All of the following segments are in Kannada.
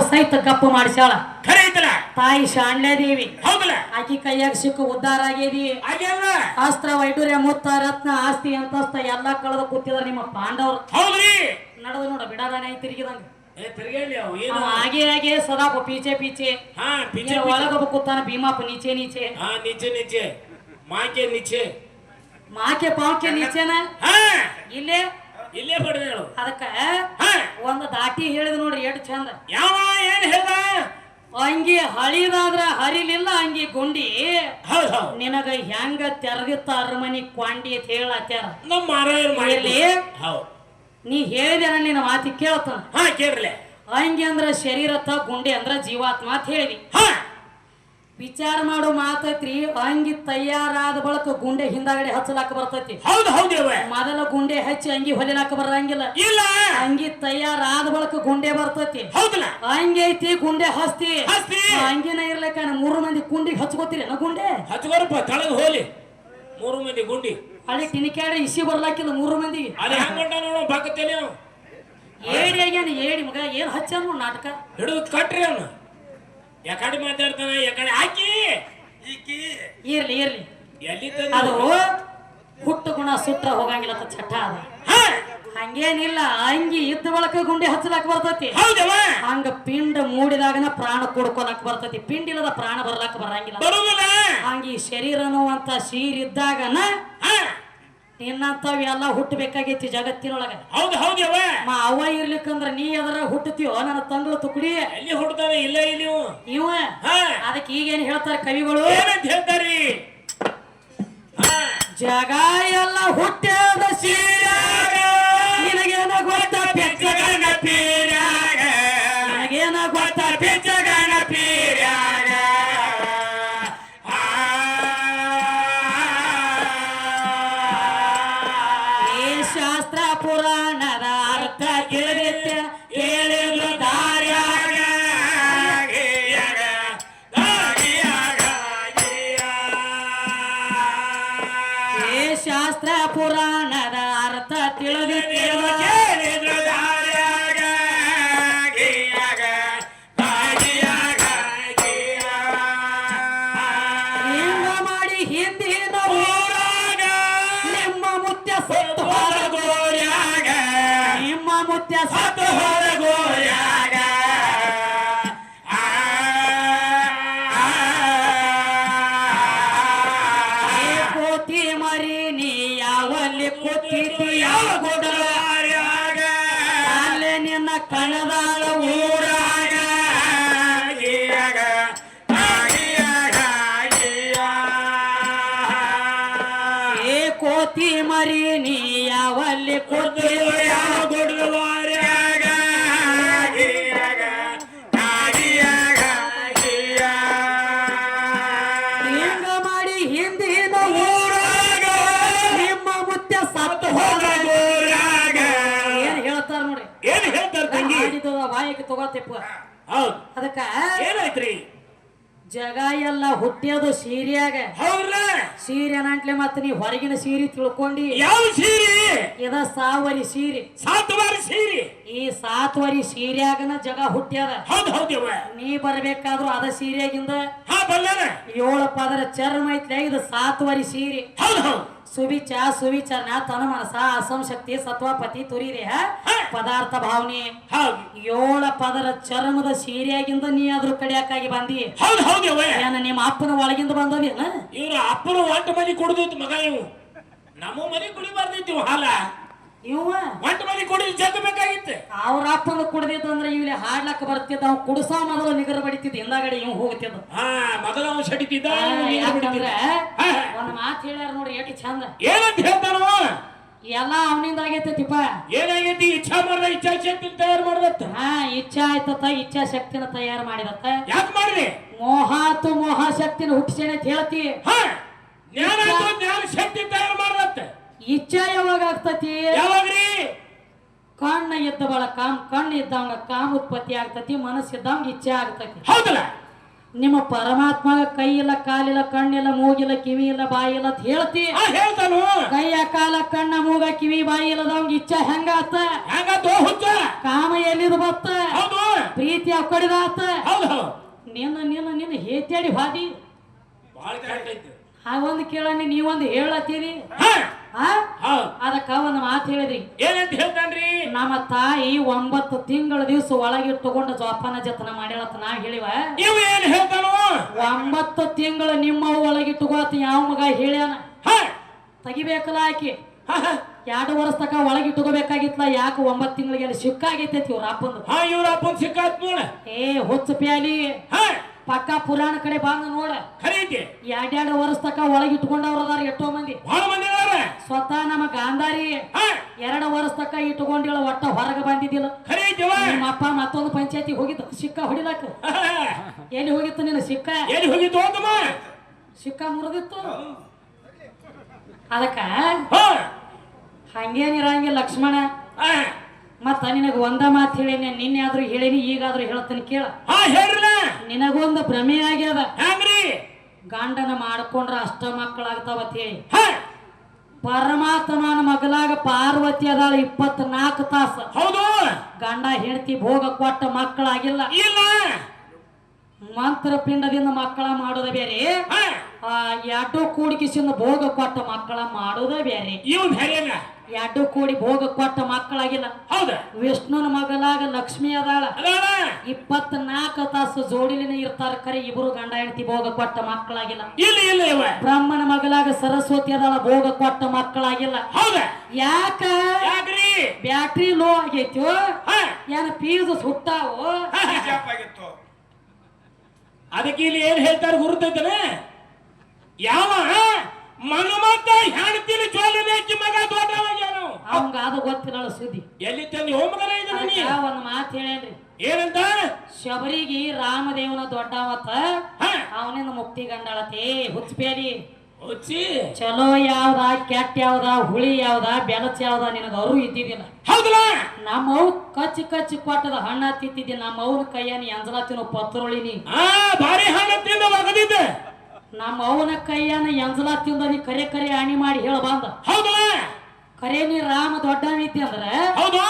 ಸಹಿತ ಗಪ್ಪ ಮಾಡಿಸ್ಯಾಳ. ಖರೆ ಐತಲ್ಲ ತಾಯಿ ಶಾಣ್ಯದೇವಿ ಹೌದಲ್ಲ ಆಕಿ ಕೈಯಾಗ ಸಿಕ್ಕು ಉದ್ಧಾರ ಆಗೇದಿ. ಆಗ್ಯಾವ ಅಸ್ತ್ರ ವೈಡೂರ್ಯ ಮುತ್ತ ರತ್ನ ಆಸ್ತಿ ಅಂತಸ್ತ ಎಲ್ಲಾ ಕಳೆದ ಕೂತಿದ್ರ ನಿಮ್ಮ ಪಾಂಡವರು. ಹೌದ್ರಿ ನಡೆದು ನೋಡ ಬಿಡಾದಾನೆ ತಿರುಗಿದಂಗ ತಿರ್ಗೇಲಿ ಅವು ಏನು ಆಗೆ ಆಗೆ ಸದಾ ಪೀಚೆ ಪೀಚೆ ಹಾ ಪಿಚೆ ಒಳಗೊಬ್ಬ ಕೂತಾನ ಭೀಮಾಪ ನೀಚೆ ನೀಚೆ ಹಾ ನೀಚೆ ನೀಚೆ ಮಾಕೆ ನೀಚೆ ಮಾಕೆ ಪಾವ್ಕೆ ನೀಚೆನ ಹಾ ಇಲ್ಲೇ ಇಲ್ಲೇ ಬಡ್ದೆ ಹೇಳು ಅದಕ್ಕ ಹಾ ಒಂದು ದಾಟಿ ಹೇಳಿದ್ ನೋಡ್ರಿ ಎಷ್ಟು ಚಂದ. ಯಾವ ಏನ್ ಹೇಳ್ದ ಅಂಗಿ ಹಳಿದಾದ್ರ ಹರಿಲಿಲ್ಲ ಅಂಗಿ ಗುಂಡಿ ಹೌದ್ ಹೌದ್ ನಿನಗ ಹೆಂಗ ತೆರೆದಿತ್ತ ಅರಮನಿ ಕ್ವಾಂಡಿ ಅಂತ ಹೇಳತ್ಯಾರ. ನಮ್ಮ ಮಾರಾಯರ್ ಇರ್ಲಿ. ಹೌದ್ ನೀ ಹೇಳಿದೆ ನಿನ್ನ ಮಾತಿ ಕೇಳ್ತಾನ. ಹಾ ಕೇಳ್ರಲೆ ಅಂಗಿ ಅಂದ್ರ ಶರೀರತ್ತ ಗುಂಡಿ ಅಂದ್ರ ಜೀವಾತ್ಮ ಅಂತ ಹೇಳಿದಿ. ಹಾ ವಿಚಾರ ಮಾಡೋ ಮಾತೈತ್ರಿ. ಅಂಗಿ ತಯಾರಾದ ಬಳಕ ಗುಂಡೆ ಹಿಂದಾಗಡೆ ಹಚ್ಚಲಾಕ ಬರ್ತೈತಿ. ಹೌದ್ ಹೌದೇವ ಮೊದಲ ಗುಂಡೆ ಹಚ್ಚಿ ಅಂಗಿ ಹೊಲಿಲಾಕ ಬರಂಗಿಲ್ಲ. ಇಲ್ಲ ಅಂಗಿ ತಯಾರಾದ ಬಳಕ ಗುಂಡೆ ಬರ್ತೈತಿ. ಹೌದಲ್ಲ ಅಂಗಿ ಐತಿ ಗುಂಡೆ ಹಸ್ತಿ ಹಸ್ತಿ ಅಂಗಿನ ಇರ್ಲಿಕ್ಕ 3 ಮಂದಿ ಕುಂಡಿಗೆ ಹಚ್ಕೋತೀರಿ ನಾ ಗುಂಡೆ ಹಚ್ಕೋರಪ್ಪ ತಳಗ ಹೋಲಿ 3 ಮಂದಿ ಗುಂಡಿ ಅಲ್ಲಿ ಟಿನಿಕ್ಯಾಡ ಇಸಿ ಬರ್ಲಾಕಿಲ್ಲ 3 ಮಂದಿಗೆ. ಅಲ್ಲಿ ಹೆಂಗ ನೋಡ ಬಾಕತ್ತೇನೆ ಅವ ಏಡಿ ಆಗ್ಯಾನ ಏಡಿ ಮಗ ಏನ್ ಹಚ್ಚಾನ ನಾಟಕ ಹಿಡಿದು ಕಟ್ರಿ ಅವನು ಯಾಕಡೆ ಮಾತಾಡ್ತಾನ ಯಾಕಡೆ ಹಾಕಿ ಈಕಿ ಇರ್ಲಿ ಇರ್ಲಿ ಎಲ್ಲಿ ಅದು ಹುಟ್ಟು ಗುಣ ಸುಟ್ರ ಹೋಗಂಗಿಲ್ಲ ಅಂತ ಚಟ ಅದ. ಹಂಗೇನಿಲ್ಲ ಅಂಗಿ ಇದ್ದ ಬಳಕ ಗುಂಡಿ ಹಚ್ಚಲಾಕ ಬರ್ತೈತಿ. ಹೌದವ ಹಂಗ ಪಿಂಡ ಮೂಡಿದಾಗನ ಪ್ರಾಣ ಕೊಡ್ಕೊಳಕ್ ಬರ್ತೈತಿ. ಪಿಂಡ ಇಲ್ಲದ ಪ್ರಾಣ ಬರ್ಲಾಕ ಬರಂಗಿಲ್ಲ. ಬರುದಿಲ್ಲ ಹಂಗ ಈ ಶರೀರ ಅನ್ನುವಂತ ಶೀರಿದ್ದಾಗನ ನಿನ್ನಂತವೆಲ್ಲ ಹುಟ್ಟಬೇಕಾಗೈತಿ ಜಗತ್ತಿನೊಳಗ. ಹೌದು ಹೌದವ ಅವ ಇರ್ಲಿಕ್ಕಂದ್ರ ನೀ ಅದರ ಹುಟ್ಟತೀವೋ ನನ್ನ ತಂಗಳು ತುಕುಡಿ ಎಲ್ಲಿ ಹುಡ್ತಾನೆ ಇಲ್ಲ ಇಲ್ಲಿ ಇವ ಅದಕ್ಕೆ ಈಗೇನ್ ಹೇಳ್ತಾರ ಕವಿಗಳು ಏನಂತ ಹೇಳ್ತಾರಿ ಜಗ ಎಲ್ಲ ಹುಟ್ಟ್ಯಾದ ಸೀರ್ಯಾಗ ನಿನಗೇನ ಗೊತ್ತ ಬೆಚ್ಚಗನ ಪೀರ್ಯಾಗ ನಿನಗೇನ ಗೊತ್ತ ಬೆಚ್ಚಗನ ಪೀರ್ಯಾಗ ಈ ಶಾಸ್ತ್ರ ಪುರಾಣದ ಅರ್ಥ ತಿಳಿದಿತ್ತೆ ಕೇಳಿಲ್ಲ ದಾರ್ಯಾಗ ಶಾಸ್ತ್ರ ಪುರಾಣದ ಅರ್ಥ ತಿಳಿದಿತ್ತೇವ ಕೇಳಿದ್ರು ದಾರ್ಯಾಗ ಹಿಂಗ ಮಾಡಿ ಹಿಂದಿನ ಊರಾಗ ನಿಮ್ಮ ಮುತ್ಯ ಸತ್ತು ಹೋದ ಗೋರ್ಯಾಗ ನಿಮ್ಮ ಮುತ್ಯ ಸತ್ತು ಹೋದ ಗೋರ್ಯಾಗ ಕೋತಿ ಮರಿ ನೀ ಯಾವಲ್ಲಿ ಕೂತಿತ್ತು ಯಾವ ಗುಡಲಾರ್ಯಾಗ ಅಲ್ಲೇ ನಿನ್ನ ಕಣದಾಳ ಊರಾಗ ಏ ಕೋತಿ ಮರಿ ನೀ ಯಾವಲ್ಲಿ ಕೂತಿತ್ತು ಯಾವ ಗುಡಲಾರ್ಯಾಗ ಹಿಂಗ ಮಾಡಿ ಹಿಂದಿನ ಊರಾಗ ನಿಮ್ಮ ಮುತ್ಯ ಸತ್ತು ಹೋದ ಗೋರ್ಯಾಗ ಏನ್ ಹೇಳ್ತಾರ ನೋಡ್ರಿ ಏನ್ ಹೇಳ್ತಾರ ತಂಗಿ ಬಾಯಿಗೆ ತಗೋತಿಪ್ಪ. ಹೌದ್ ಅದಕ್ಕ ಏನಾಯ್ತ್ರಿ ಜಗ ಎಲ್ಲ ಹುಟ್ಟ್ಯೋದು ಸೀರೆಯಾಗ. ಹೌದ್ರ ಸೀರೆ ಅನ್ನಂಟ್ಲೆ ಮತ್ತ ನೀ ಹೊರಗಿನ ಸೀರೆ ತಿಳ್ಕೊಂಡಿ. ಯಾವ ಸೀರೆ ಇದ ಸಾವರಿ ಸೀರೆ. 7 ವಾರ ಸೀರೆ ಈ 7 ವರಿ ಸೀರೆಯಾಗನ ಜಗ ಹುಟ್ಟ್ಯದ. ಹೌದ್ ಹೌದವ ನೀ ಬರ್ಬೇಕಾದ್ರು ಅದ ಸೀರೆಯಾಗಿಂದ ಹಾ ಬಲ್ಲಾರ 7 ಪದರ ಚರ್ಮ ಐತ್ಲೆ ಇದು 7 ವರಿ ಸೀರೆ. ಹೌದ್ ಹೌದ್ ಸುವಿಚ ಸುವಿಚರಣ ತನ ಮನಸ ಅಸಂ ಶಕ್ತಿ ಸತ್ವಪತಿ ತುರಿರೇಹ ಪದಾರ್ಥ ಭಾವನೆ 7 ಪದರ ಚರ್ಮದ ಸೀರೆಯಾಗಿಂದ ನೀ ಅದ್ರ ಕಡಿಯಾಕಾಗಿ ಬಂದಿ. ಹೌದ್ ಹೌದವ ಏನ ನಿಮ್ಮ ಅಪ್ಪನ ಒಳಗಿಂದ ಬಂದದೇನ ಇವ್ರ ಅಪ್ಪನ ಒಂಟ ಮನಿ ಕುಡಿದಿತ್ತು ಮಗ ಇವು ನಮ್ಮ ಮನಿ ಕುಡಿಬಾರ್ದಿತ್ತು ಹಾಲ ಇವ ಒಂಟ ಮನಿ ಕುಡಿದು ಜಗ್ ಬೇಕಾಗಿತ್ತು. ಅವ್ರ ಅಪ್ಪನ ಕುಡ್ದಿತ್ತು ಅಂದ್ರೆ ಇಲ್ಲಿ ಹಾಡ್ಲಕ್ಕ ಬರ್ತಿದ್ದ. ಅವ್ ಕುಡ್ಸ ಮೊದಲು ನಿಗರ್ ಬಡಿತಿದ್ದ ಹಿಂದಾಗಡೆ ಇವ್ ಹೋಗ್ತಿದ್ದ. ಹಾ ಮೊದಲ ಅವ್ ಸಡಿತಿದ್ದ ಯಾಕಂದ್ರ ಒಂದ್ ಮಾತು ಹೇಳ್ಯಾರ ನೋಡ್ರಿ ಎಷ್ಟು ಚಂದ. ಏನಂತ ಹೇಳ್ತಾನವ ಎಲ್ಲ ಅವನಿಂದ ಆಗೈತಿಪ್ಪ. ಏನಾಗೈತಿ ಇಚ್ಛಾ ಮಾಡ್ದ ಇಚ್ಛಾ ಶಕ್ತಿ ತಯಾರು ಮಾಡ್ದತ್ತ. ಹಾ ಇಚ್ಛಾ ಆಯ್ತತ್ತ ಇಚ್ಛಾ ಶಕ್ತಿನ ತಯಾರು ಮಾಡಿದತ್ತ. ಯಾಕೆ ಮಾಡ್ರಿ ಮೋಹಾತು ಮೋಹಾಶಕ್ತಿನ ಹುಟ್ಟಿಸೇನೆ ಅಂತ ಹೇಳ್ತಿ. ಹಾ ಜ್ಞಾನ ಜ್ಞಾನ ಶಕ್ತಿ ತಯಾರು ಮಾಡ್ದತ್ತ. ಇಚ್ಛಾ ಯಾವಾಗ ಆಗ್ತತಿ ಯಾವಾಗ್ರಿ ಕಣ್ಣ ಇದ್ದ ಬಳಕ ಕಣ್ಣು ಇದ್ದವಂಗ ಕಾಮ ಉತ್ಪತ್ತಿ ಆಗ್ತತಿ. ಮನಸ್ಸಿದ್ದವಂಗ ಇಚ್ಛೆ ಆಗ್ತತಿ. ಹೌದಲ್ಲ ನಿಮ್ಮ ಪರಮಾತ್ಮ ಕೈ ಇಲ್ಲ ಕಾಲಿಲ್ಲ ಕಣ್ಣಿಲ್ಲ ಮೂಗಿಲ್ಲ ಕಿವಿ ಇಲ್ಲ ಬಾಯಿ ಇಲ್ಲ ಅಂತ ಹೇಳ್ತಿ. ಹೇಳ್ತಾನು ಕೈಯ ಕಾಲ ಕಣ್ಣ ಮೂಗ ಕಿವಿ ಬಾಯಿ ಇಲ್ಲದವಂಗ ಇಚ್ಛಾ ಹೆಂಗಾತ ಹೆಂಗಾತೋ ಹುಚ್ಚ ಕಾಮ ಎಲ್ಲಿದು ಬತ್ತ. ಹೌದು ಪ್ರೀತಿ ಅಕ್ಕಡಿದ ಆತ ಹೌದು ಹೌದು ನಿನ್ನ ಹೇತ್ಯಾಡಿ ಹಾದಿ ಭಾಳ ಕರೆಕ್ಟ್ ಐತಿ ಹಾಗೊಂದು ಕೇಳಣ್ಣಿ ನೀವೊಂದು ಹೇಳತ್ತೀರಿ ಹೌದು ಅದಕ್ಕ ಒಂದು ಮಾತು ಹೇಳಿದ್ರಿ ಏನಂತ ಹೇಳ್ತಾನ್ರಿ ನಮ್ಮ ತಾಯಿ 9 ತಿಂಗಳ ದಿವಸ ಒಳಗಿಟ್ಟುಕೊಂಡು ಜೋಪಾನ ಜತನ ಮಾಡ್ಯಾಳತ್ತ ನಾ ಹೇಳಿವ ಇವ್ ಏನ್ ಹೇಳ್ತಾನೋ 9 ತಿಂಗಳು ನಿಮ್ಮವ್ ಒಳಗಿಟ್ಟುಕೋತ ಯಾವ ಮಗ ಹೇಳ್ಯಾನ ತೆಗಿಬೇಕಲ್ಲ ಆಕಿ 2 ವರ್ಷ ತಕ ಒಳಗಿಟ್ಟುಕೋಬೇಕಾಗಿತ್ಲ ಯಾಕೆ 9 ತಿಂಗಳಿಗೆ ಅಲ್ಲಿ ಸಿಕ್ಕಾಗೈತಿ ಇವ್ರ ಅಪ್ಪಂದು ಇವ್ರ ಅಪ್ಪನ್ ಸಿಕ್ಕಾತ್ ನೋಡ ಹುಚ್ಚ ಪ್ಯಾಲಿ ಪಕ್ಕ ಪುರಾಣ ಕಡೆ ಬಂದ ನೋಡ ಖರೀತಿ 2 ವರ್ಷ ತಕ ಒಳಗಿಟ್ಕೊಂಡವ್ರ ಅದಾರ ಎಷ್ಟೋ ಮಂದಿ ಬಹಳ ಮಂದಿ ಅದಾರ ಸ್ವತಃ ನಮ್ಮ ಗಾಂಧಾರಿ 2 ವರ್ಷ ತಕ ಇಟ್ಕೊಂಡಿಲ್ಲ ಒಟ್ಟ ಹೊರಗೆ ಬಂದಿದ್ದಿಲ್ಲ ಖರೀತಿವ ನಿಮ್ಮ ಅಪ್ಪ ಮತ್ತೊಂದು ಪಂಚಾಯತಿ ಹೋಗಿದ್ದು ಸಿಕ್ಕ ಹೊಡಿಲಕ್ಕ ಎಲ್ಲಿ ಹೋಗಿತ್ತು ನೀನು ಸಿಕ್ಕ ಎಲ್ಲಿ ಹೋಗಿತ್ತು ಅಂತಮ್ಮ ಸಿಕ್ಕ ಮುರಿದಿತ್ತು ಅದಕ್ಕ ಹಂಗೇನಿರಂಗಿಲ್ಲ ಲಕ್ಷ್ಮಣ ಮತ್ತ ನಿನಗ ಒಂದ ಮಾತು ಹೇಳೀನಿ ನಿನ್ನೆ ಆದ್ರೂ ಹೇಳೀನಿ ಈಗಾದ್ರೂ ಹೇಳ್ತೀನಿ ಕೇಳ ಹೇಳ್ರಲ್ಲ ನಿನಗೊಂದು ಭ್ರಮೆ ಆಗ್ಯದ ಹ್ಯಾಂಗ್ರಿ ಗಂಡನ ಮಾಡ್ಕೊಂಡ್ರ ಅಷ್ಟ ಮಕ್ಕಳಾಗ್ತಾವತ್ ಹೇಳಿ ಪರಮಾತ್ಮನ ಮಗಲಾಗ ಪಾರ್ವತಿ ಅದಾಳ 24 ತಾಸ ಹೌದು ಗಂಡ ಹೆಂಡತಿ ಭೋಗ ಕೊಟ್ಟ ಮಕ್ಕಳಾಗಿಲ್ಲ ಇಲ್ಲ ಮಂತ್ರ ಪಿಂಡದಿಂದ ಮಕ್ಕಳ ಮಾಡೋದ ಬೇರೆ ಎರಡು ಕೂಡಿಕಿಸಿಂದ ಭೋಗ ಕೊಟ್ಟ ಮಕ್ಕಳ ಮಾಡೋದ ಬೇರೆ ಇವ್ ಬೇರೆನ 2 ಕೂಡಿ ಭೋಗ ಕೊಟ್ಟ ಮಕ್ಕಳಾಗಿಲ್ಲ ಹೌದ ವಿಷ್ಣುನ ಮಗಲಾಗ ಲಕ್ಷ್ಮಿ ಅದಾಳ 24 ತಾಸು ಜೋಡಿಲಿನ ಇರ್ತಾರ ಕರೆ ಇಬ್ರು ಗಂಡ ಹೆಂಡತಿ ಭೋಗ ಕೊಟ್ಟ ಮಕ್ಕಳಾಗಿಲ್ಲ ಇಲ್ಲ ಇಲ್ಲ ಇವ ಬ್ರಹ್ಮನ ಮಗಲಾಗ ಸರಸ್ವತಿ ಅದಾಳ ಭೋಗ ಕೊಟ್ಟ ಮಕ್ಕಳಾಗಿಲ್ಲ ಹೌದ ಯಾಕ್ರಿ ಬ್ಯಾಟ್ರಿ ಲೋ ಆಗೈತಿ ಏನ ಫೀಸ್ ಸುಟ್ಟಾವು ಅದಕ್ಕೆ ಇಲ್ಲಿ ಏನ್ ಹೇಳ್ತಾರೆ ಗುರುತೈತನೆ ಯಾವ ಮನ್ಮತ್ತ ಹೆಣ್ತಿಲಿ ಚೋಲನೆ ಅಕ್ಕಿ ಮಗ ದೊಡ್ಡವಾಗ್ಯಾನು ಅವಂಗ ಅದು ಗೊತ್ತಿಲ್ಲ ಸುದ್ದಿ ಎಲ್ಲಿ ತಂದಿ ಹೋಮಗನ ಇದೀನಿ ಒಂದ್ ಮಾತು ಹೇಳೇನ್ರಿ ಏನಂತ ಶಬರಿಗೆ ರಾಮದೇವನ ದೊಡ್ಡವತ್ತ ಅವನಿಂದ ಮುಕ್ತಿ ಗಂಡಾಳತಿ ಹುಚ್ಚಬೇಡಿ ಹುಚ್ಚಿ ಚಲೋ ಯಾವ್ದ ಕೆಟ್ಟ ಯಾವ್ದ ಹುಳಿ ಯಾವ್ದ ಬೆಳಚ್ ಯಾವ್ದ ನಿನಗ ಅವರು ಇದ್ದಿದ್ದಿಲ್ಲ ಹೌದಲ್ಲ ನಮ್ಮವ್ ಕಚ್ಚಿ ಕೊಟ್ಟದ ಹಣ್ಣ ತಿಂತಿದ್ದಿ ನಮ್ಮವ್ನ ಕೈಯನ್ನ ಎಂಜಲಾತಿನ ಪತ್ರೊಳಿನಿ ಭಾರಿ ಹಣ್ಣ ತಿಂದ ಒಗದಿದ್ದೆ ನಮ್ಮ ಅವನ ಕೈಯನ್ನ ಎಂಜಲಾ ತಿಂದ ನೀ ಕರೆ ಆಣಿ ಮಾಡಿ ಹೇಳ ಬಂದ ಹೌದಲ್ಲ ಕರೆ ನೀ ರಾಮ ದೊಡ್ಡವಿದ್ದಿ ಅಂದ್ರ ಹೌದು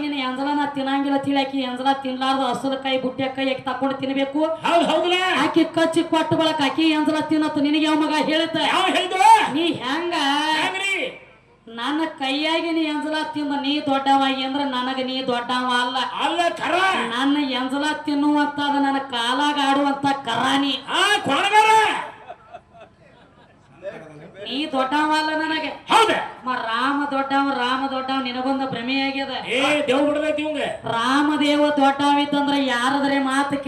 ನಿನ್ನ ಎಂಜಲನ ತಿನ್ನಂಗಿಲ್ಲ ತಿಳಾಕಿ ಎಂಜಲ ತಿನ್ಲಾರ್ದು ಹಸಲ ಕೈ ಬುಟ್ಟೆ ಕೈ ಆಕಿ ತಕೊಂಡು ತಿನ್ಬೇಕು ಹೌದಲ್ಲ ಆಕಿ ಕಚ್ಚಿ ಕೊಟ್ಟ ಬಳಕ ಆಕಿ ಎಂಜಲ ತಿನ್ನತ್ತ ನಿನಗೆ ಯಾವ ಮಗ ಹೇಳಿದ ನೀ ಹೆಂಗ ನನ್ನ ಕೈಯಾಗಿ ನೀ ಎಂಜಲ ತಿಂದ ನೀ ದೊಡ್ಡವಾಗಿ ಅಂದ್ರ ನನಗ ನೀ ದೊಡ್ಡವ ಅಲ್ಲ ನನ್ನ ಎಂಜಲ ತಿನ್ನುವಂತದ ನನ್ನ ಕಾಲಾಗ ಆಡುವಂತ ಕರಾನಿ ನೀ ದೊಡ್ಡವ ಅಲ್ಲ ನನಗೆ ರಾಮ ದೊಡ್ಡವ ನಿನಗೊಂದು ಭ್ರಮೆ ಆಗ್ಯದ ರಾಮದೇವ ದೊಡ್ಡವಿತ್ತಂದ್ರ ಯಾರದ್ರೆ ಮಾತು